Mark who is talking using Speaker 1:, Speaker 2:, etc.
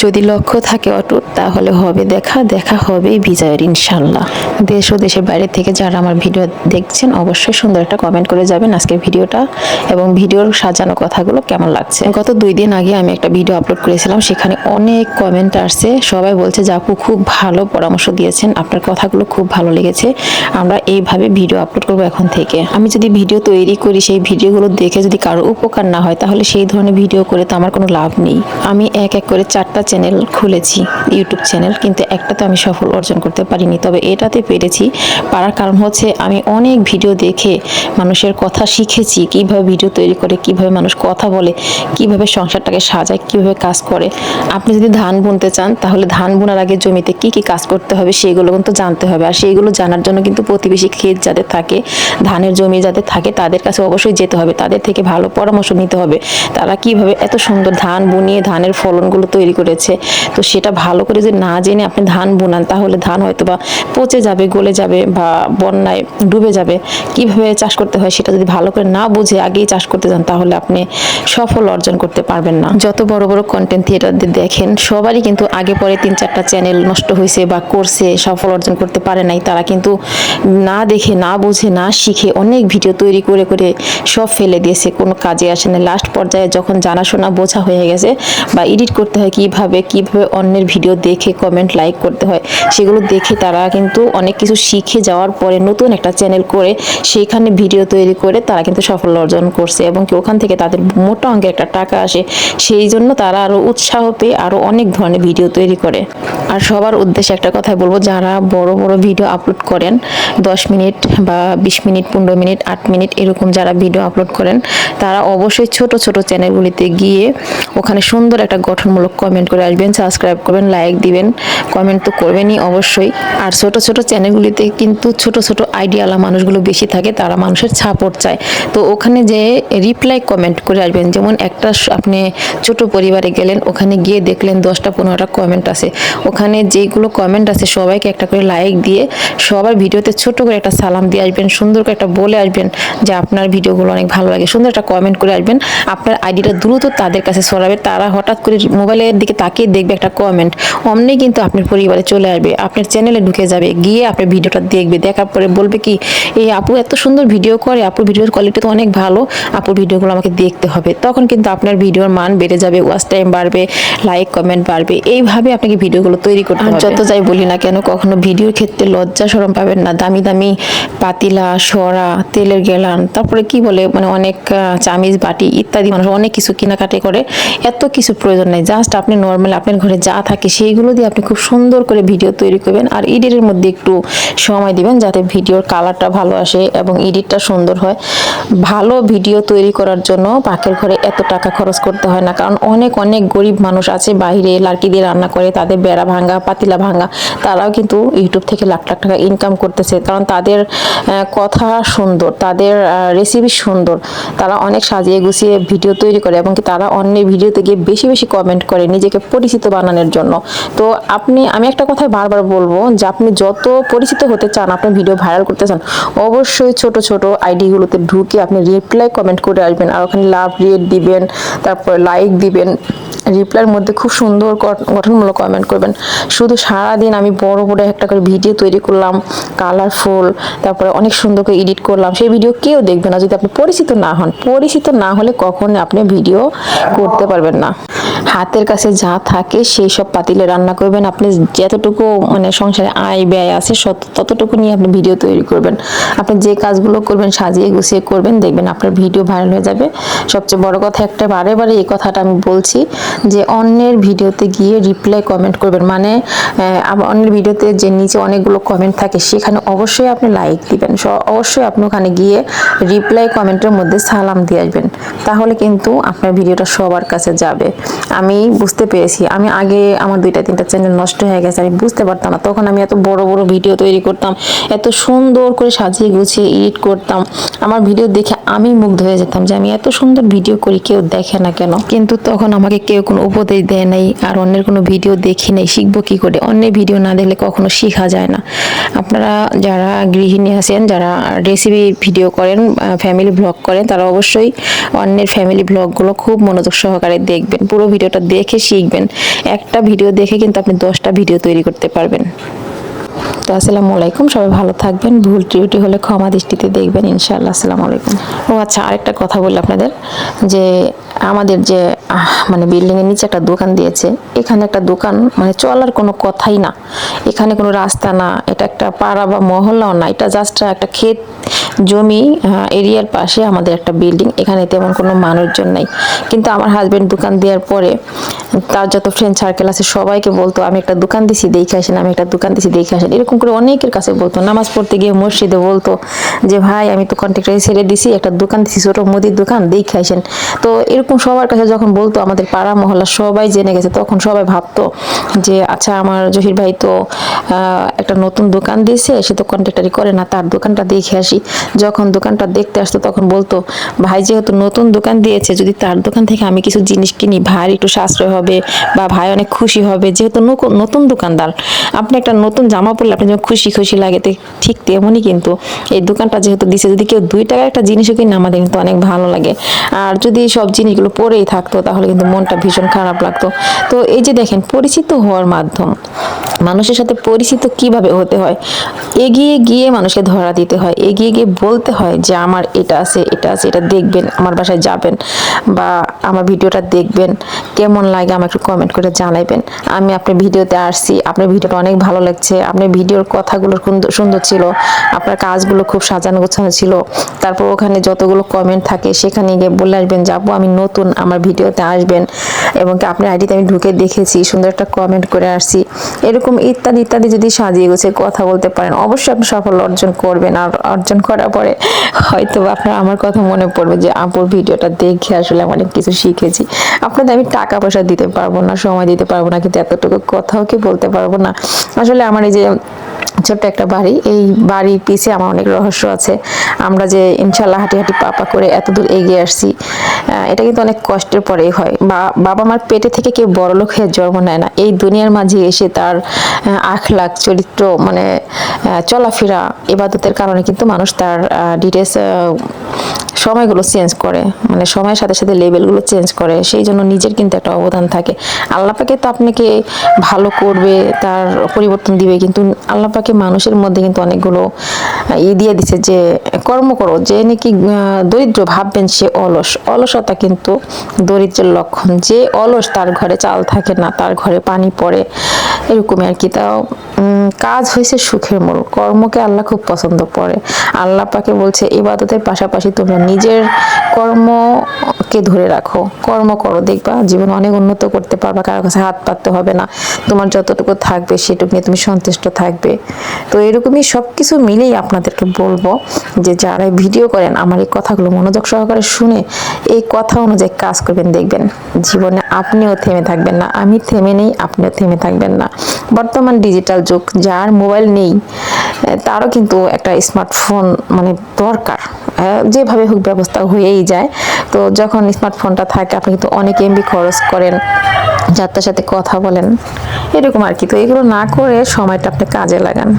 Speaker 1: যদি লক্ষ্য থাকে অটুট তাহলে হবে দেখা, দেখা হবে বিজয়ের ইনশাল্লাহ। দেশ ও দেশের বাইরে থেকে যারা আমার ভিডিও দেখছেন অবশ্যই সুন্দর একটা কমেন্ট করে যাবেন আজকের ভিডিওটা এবং ভিডিওর সাজানো কথাগুলো কেমন লাগছে। গত 2 দিন আগে আমি একটা ভিডিও আপলোড করেছিলাম, সেখানে অনেক কমেন্ট আসছে। সবাই বলছে যে আপু খুব ভালো পরামর্শ দিয়েছেন, আপনার কথাগুলো খুব ভালো লেগেছে, আমরা এইভাবে ভিডিও আপলোড করবো এখন থেকে। আমি যদি ভিডিও তৈরি করি সেই ভিডিওগুলো দেখে যদি কারো উপকার না হয় তাহলে সেই ধরনের ভিডিও করে তো আমার কোনো লাভ নেই। আমি এক এক করে 4টা চ্যানেল খুলেছি, ইউটিউব চ্যানেল, কিন্তু একটাতে আমি সফল অর্জন করতে পারিনি। তবে এটাতে পেরেছি। পারার কারণ হচ্ছে আমি অনেক ভিডিও দেখে মানুষের কথা শিখেছি, কিভাবে ভিডিও তৈরি করে, কিভাবে মানুষ কথা বলে, কিভাবে সংসারটাকে সাজায়, কিভাবে কাজ করে। আপনি যদি ধান বুনতে চান তাহলে ধান বোনার আগে জমিতে কি কি কাজ করতে হবে সেগুলো কিন্তু জানতে হবে। আর সেইগুলো জানার জন্য কিন্তু প্রতিবেশী ক্ষেত যাদের থাকে, ধানের জমি যাদের থাকে, তাদের কাছে অবশ্যই যেতে হবে, তাদের থেকে ভালো পরামর্শ নিতে হবে। তারা কিভাবে এত সুন্দর ধান বুনিয়ে ধানের ফলনগুলো তৈরি করেছে। তো সেটা ভালো করে যদি না জেনে আপনি ধান বুনান তাহলে ধান হয়তো বা পচে যাবে, গলে যাবে বা বন্যায় ডুবে যাবে। কিভাবে চাষ করতে হয় সেটা যদি ভালো করে না বুঝে আগেই চাষ করতে যান তাহলে আপনি সফল অর্জন করতে পারবেন না। যত বড় বড় কন্টেন্ট ক্রিয়েটরদের দেখেন সবারই কিন্তু আগে পরে 3-4টা চ্যানেল নষ্ট হয়েছে বা করছে, সফল অর্জন করতে পারে নাই। তারা কিন্তু না দেখে, না বুঝে, না শিখে অনেক ভিডিও তৈরি করে করে সব ফেলে দিয়েছে, কোনো কাজে আসে না। লাস্ট পর্যায়ে যখন জানাশোনা বোঝা হয়ে গেছে বা এডিট করতে হয় কিভাবে অন্যের ভিডিও দেখে কমেন্ট লাইক করতে হয় সেগুলো দেখে তারা কিন্তু অনেক কিছু শিখে যাওয়ার পরে নতুন একটা চ্যানেল করে সেইখানে ভিডিও তৈরি করে তারা কিন্তু সাফল্য অর্জন করছে এবং কি ওখান থেকে তাদের মোটা অঙ্কের একটা টাকা আসে। সেই জন্য তারা আরো উৎসাহ পেয়ে আরো অনেক ধরনের ভিডিও তৈরি করে। আর সবার উদ্দেশ্যে একটা কথাই বলবো, যারা বড় বড় ভিডিও আপলোড করেন 10 মিনিট বা 20 মিনিট, 15 মিনিট, 8 মিনিট এরকম যারা ভিডিও আপলোড করেন তারা অবশ্যই ছোট ছোট চ্যানেলগুলিতে গিয়ে ওখানে সুন্দর একটা গঠনমূলক কমেন্ট করে আসবেন, সাবস্ক্রাইব করবেন, লাইক দিবেন, কমেন্ট তো করবেনই অবশ্যই। আর ছোট ছোট চ্যানেলগুলিতে কিন্তু ছোট ছোট আইডিয়াওয়ালা মানুষগুলো বেশি থাকে, তারা মানুষের সাপোর্ট চায়। তো ওখানে যে রিপ্লাই কমেন্ট করে আসবেন, যেমন একটা আপনি ছোট পরিবারে গেলেন, ওখানে গিয়ে দেখলেন 10টা 15টা কমেন্ট আছে, ওখানে যেগুলো কমেন্ট আছে সবাইকে একটা করে লাইক দিয়ে সবার ভিডিওতে ছোট করে একটা সালাম দিয়ে আসবেন, সুন্দর করে একটা বলে আসবেন যে আপনার ভিডিওগুলো অনেক ভালো লাগে, সুন্দর একটা কমেন্ট করে আসবেন। আপনার আইডিটা দ্রুত তাদের কাছে ছড়াবে, তারা হঠাৎ করে মোবাইলের দিকে তাকিয়ে দেখবে একটা কমেন্ট, অমনি কিন্তু আপনার পরিবারে চলে আসবে, আপনার চ্যানেলে ঢুকে যাবে, গিয়ে আপনার ভিডিওটা দেখবে, দেখার পরে বলবে কি এই আপু এত সুন্দর ভিডিও করে, আপুর ভিডিওর কোয়ালিটি তো অনেক ভালো, আপুর ভিডিওগুলো আমাকে দেখতে হবে। তখন কিন্তু আপনার ভিডিওর মান বেড়ে যাবে, ওয়াচ টাইম বাড়বে, লাইক কমেন্ট বাড়বে। এইভাবে আপনাকে ভিডিওগুলো তৈরি করতে হবে। যত যাই বলি না কেন কখনো ভিডিওর ক্ষেত্রে লজ্জা শরম পাবেন না। দামি দামি পাতিলা, সরা, তেলের গেলান, তারপরে কি বলে মানে অনেক চামিচ, বাটি ইত্যাদি মানুষ অনেক কিছু কেনাকাটি করে, এত কিছু প্রয়োজন নেই। জাস্ট আপনি নর্মাল আপনার ঘরে যা থাকে সেইগুলো দিয়ে আপনি খুব সুন্দর করে ভিডিও তৈরি করবেন আর এডিটের মধ্যে একটু সময় দিবেন যাতে ভিডিওর কালারটা ভালো আসে এবং এডিটটা সুন্দর হয়। ভালো ভিডিও তৈরি করার জন্য পাকের ঘরে এত টাকা খরচ করতে হয় না, কারণ অনেক অনেক গরিব মানুষ আছে বাইরে লার্কি দিয়ে রান্না করে, তাদের বেড়া ভাঙা, পাতিলা ভাঙা, তারাও কিন্তু ইউটিউব থেকে লাখ লাখ টাকা ইনকাম করতেছে, কারণ তাদের কথা সুন্দর, তাদের রেসিপি সুন্দর, তারা অনেক সাজিয়ে গুছিয়ে ভিডিও তৈরি করে এবং কি তারা অন্যের ভিডিওতে গিয়ে বেশি বেশি কমেন্ট করে নিজেকে পরিচিত বানানোর জন্য। তো আমি একটা কথাই বারবার বলবো যে আপনি যত পরিচিত হতে চান, আপনার ভিডিও ভাইরাল করতে চান, অবশ্যই ছোট ছোট আইডিগুলোতে ঢুকে আপনি রিপ্লাই কমেন্ট করে আসবেন আর ওখানে লাভ রেট দিবেন, তারপর লাইক দিবেন। রিপ্লাইয়ের মধ্যে খুব সুন্দর গঠনমূলক কমেন্ট করবেন। শুধু সারাদিন আমি বড় বড় একটা করে ভিডিও তৈরি করলাম, কালারফুল, তারপরে অনেক সুন্দর করে এডিট করলাম, সেই ভিডিও কেউ দেখবে না যদি আপনি পরিচিত না হন। পরিচিত না হলে কখনো আপনি ভিডিও করতে পারবেন না। হাতের কাছে যা থাকে সেই সব পাতিলে রান্না করবেন, আপনি যতটুকু মানে সংসারে আয় ব্যয় আছে ততটুকু নিয়ে আপনি ভিডিও তৈরি করবেন। আপনি যে কাজগুলো করবেন সাজিয়ে গুছিয়ে করবেন, দেখবেন আপনার ভিডিও ভাইরাল হয়ে যাবে। সবচেয়ে বড় কথা একটা, বারে বারে এই কথাটা আমি বলছি যে অন্যের ভিডিওতে গিয়ে রিপ্লাই কমেন্ট করবেন, মানে অন্যের ভিডিওতে যে নিচে অনেকগুলো কমেন্ট থাকে সেখানে অবশ্যই আপনি লাইক দিবেন, অবশ্যই আপনি ওখানে গিয়ে রিপ্লাই কমেন্টের মধ্যে সালাম দিয়ে আসবেন, তাহলে কিন্তু আপনার ভিডিওটা সবার কাছে যাবে। আমি বুঝতে পেরেছি, আমি আগে আমার 2-3টা চ্যানেল নষ্ট হয়ে গেছে, আমি বুঝতে পারতাম না, তখন আমি এত বড় বড় ভিডিও তৈরি করতাম, এত সুন্দর করে সাজিয়ে গুছিয়ে এডিট করতাম, আমার ভিডিও দেখে আমি মুগ্ধ হয়ে যেতাম যে আমি এত সুন্দর ভিডিও করি, কেউ দেখে না কেন। কিন্তু তখন আমাকে কেউ কোনো উপদেশ দেয় নাই, আর অন্যের কোনো ভিডিও দেখি নাই, শিখবো কী করে? অন্যের ভিডিও না দেখলে কখনো শেখা যায় না। আপনারা যারা গৃহিণী আছেন, যারা রেসিপি ভিডিও করেন, ফ্যামিলি ব্লগ করেন, তারা অবশ্যই অন্যের ফ্যামিলি ব্লগগুলো খুব মনোযোগ সহকারে দেখবেন, পুরো ভিডিওটা দেখে শিখবেন। একটা ভিডিও দেখে কিন্তু আপনি 10টা ভিডিও তৈরি করতে পারবেন। তো আসসালামু আলাইকুম, সবাই ভালো থাকবেন, ভুল ত্রুটি হলে ক্ষমা দৃষ্টিতে দেখবেন ইনশাআল্লাহ। আসসালামু আলাইকুম। ও আচ্ছা, আরেকটা কথা বলি আপনাদের, যে আমাদের যে মানে বিল্ডিংয়ের নিচে একটা দোকান দিয়েছে, এখানে একটা দোকান মানে চলার কোনো কথাই না, এখানে কোনো রাস্তা না, এটা একটা পাড়া বা মহল্লাও না, এটা জাস্ট একটা ক্ষেত জমি এরিয়ার পাশে আমাদের একটা বিল্ডিং, এখানে তেমন কোনো মানুষজন নাই। কিন্তু আমার হাজবেন্ড দোকান দেওয়ার পরে তার যত ফ্রেন্ড সার্কেল আছে সবাইকে বলতো আমি একটা দোকান দিছি দেখে আসেন, আমি একটা দোকান দিছি দেখে আসেন, এরকম করে অনেকের কাছে বলতো। নামাজ পড়তে গিয়ে মসজিদে বলতো যে ভাই আমি তো কন্ট্রাক্টরে ছেড়ে দিছি, একটা দোকান দিছি, ছোট মুদির দোকান, দেখে আসেন। তো এরকম সবার কাছে যখন বলতো, আমাদের পাড়া মহল্লা সবাই জেনে গেছে, তখন সবাই ভাবতো যে আচ্ছা আমার জহির ভাই তো একটা নতুন দোকান দিয়েছে, সে তো কন্ট্রাক্টারি করে না, তার দোকানটা দেখে আসি। যখন দোকানটা দেখতে আসতো তখন বলতো ভাই যেহেতু নতুন দোকান দিয়েছে, যদি তার দোকান থেকে আমি কিছু জিনিস কিনি ভাই একটু সাশ্রয় হবে বা ভাই অনেক খুশি হবে, যেহেতু নতুন দোকানদার। আপনি একটা নতুন জামা পরলে আপনি যেমন খুশি খুশি লাগে, ঠিক তেমনই কিন্তু এই দোকানটা যেহেতু দিছে, যদি কেউ 2 টাকার একটা জিনিসও কিনে আমাদের কিন্তু অনেক ভালো লাগে। আর যদি সব জিনিসগুলো পরেই থাকতো তাহলে কিন্তু মনটা ভীষণ খারাপ লাগতো। তো এই যে দেখেন, পরিচিত হওয়ার মাধ্যম, মানুষের সাথে পরিচিত কিভাবে হতে হয়, এগিয়ে গিয়ে মানুষকে ধরা দিতে হয়, এগিয়ে গিয়ে বলতে হয় যে আমার এটা আছে, এটা আছে, এটা দেখবেন, আমার বাসায় যাবেন বা আমার ভিডিওটা দেখবেন, কেমন লাগে আমাকে একটু কমেন্ট করে জানাবেন। আমি আপনার ভিডিওতে আসছি, আপনার ভিডিওটা অনেক ভালো লাগছে, আপনার ভিডিওর কথাগুলো সুন্দর ছিল, আপনার কাজগুলো খুব সাজানো গোছানো ছিল। তারপর ওখানে যতগুলো কমেন্ট থাকে সেখানে গিয়ে বলে আসবেন যাবো আমি নতুন, আমার ভিডিওতে আসবেন, এবং আপনার আইডিতে আমি ঢুকে দেখেছি, সুন্দর একটা কমেন্ট করে আসছি, এরকম ইত্যাদি ইত্যাদি যদি সাজিয়ে গুছিয়ে কথা বলতে পারেন, অবশ্যই আপনি সাফল্য অর্জন করবেন। আর অর্জন করার পরে হয়তো আপনার আমার কথা মনে পড়বে যে আপুর ভিডিওটা দেখে আসলে আমি অনেক কিছু শিখেছি। আপনাদের আমি টাকা পয়সা দিতে পারবো না, সময় দিতে পারবো না, কিন্তু এতটুকু কথাও কি বলতে পারবো না। আসলে আমার এই যে ছোট্ট একটা বাড়ি, এই বাড়ির পিছে আমার অনেক রহস্য আছে। আমরা যে ইনশাল্লাহ হাঁটি হাঁটি পা করে এত দূর এগিয়ে আসছি, এটা কিন্তু অনেক কষ্টের পরেই হয়। বাবা মার পেটে থেকে কেউ বড়লোক হয়ে জন্ম নেয় না, এই দুনিয়ার মাঝে এসে তার আখলাক চরিত্র মানে চলাফেরা ইবাদতের কারণে কিন্তু মানুষ তার ডিটেলস সময়গুলো চেঞ্জ করে, মানে সময়ের সাথে সাথে লেভেলগুলো চেঞ্জ করে, সেই জন্য নিজের কিন্তু একটা অবদান থাকে। আল্লাহ পাকে তো আপনাকে ভালো করবে, তার পরিবর্তন দিবে, কিন্তু আল্লাহ পাকে মানুষের মধ্যে কিন্তু অনেকগুলো দিয়ে দিছে যে কর্ম করো, যে নাকি দরিদ্র ভাববেন সে অলস, অলসতা কিন্তু দরিদ্রের লক্ষণ। যে অলস তার ঘরে চাল থাকে না, তার ঘরে পানি পড়ে, এরকমই আর কি। তাও কাজ হয়েছে সুখের মূল, কর্মকে আল্লাহ খুব পছন্দ করে। আল্লাহ পাকে বলছে ইবাদতের পাশাপাশি তোমরা নিজের কর্মকে ধরে রাখো, কর্ম করো, দেখবা জীবন অনেক উন্নত করতে পারবা, কারো কাছে হাত পাততে হবে না, তোমার যতটুকু থাকবে সেটুকু নিয়ে তুমি সন্তুষ্ট থাকবে। তো এরকমই সবকিছু মিলেই আপনাদেরকে বলবো যে যারা ভিডিও করেন আমার এই কথাগুলো মনোযোগ সহকারে শুনে এই কথা অনুযায়ী কাজ করবেন, দেখবেন জীবনে আপনিও থেমে থাকবেন না, আমি থেমে নেই, আপনিও থেমে থাকবেন না। বর্তমান ডিজিটাল যুগ, যার মোবাইল নেই তারও কিন্তু একটা স্মার্টফোন মানে দরকার, যেভাবে হোক ব্যবস্থা হয়েই যায়। তো যখন স্মার্টফোনটা থাকে আপনি কিন্তু অনেক এমবি খরচ করেন, যার সাথে কথা বলেন, এরকম আর কি। তো এগুলো না করে সময়টা আপনি কাজে লাগান।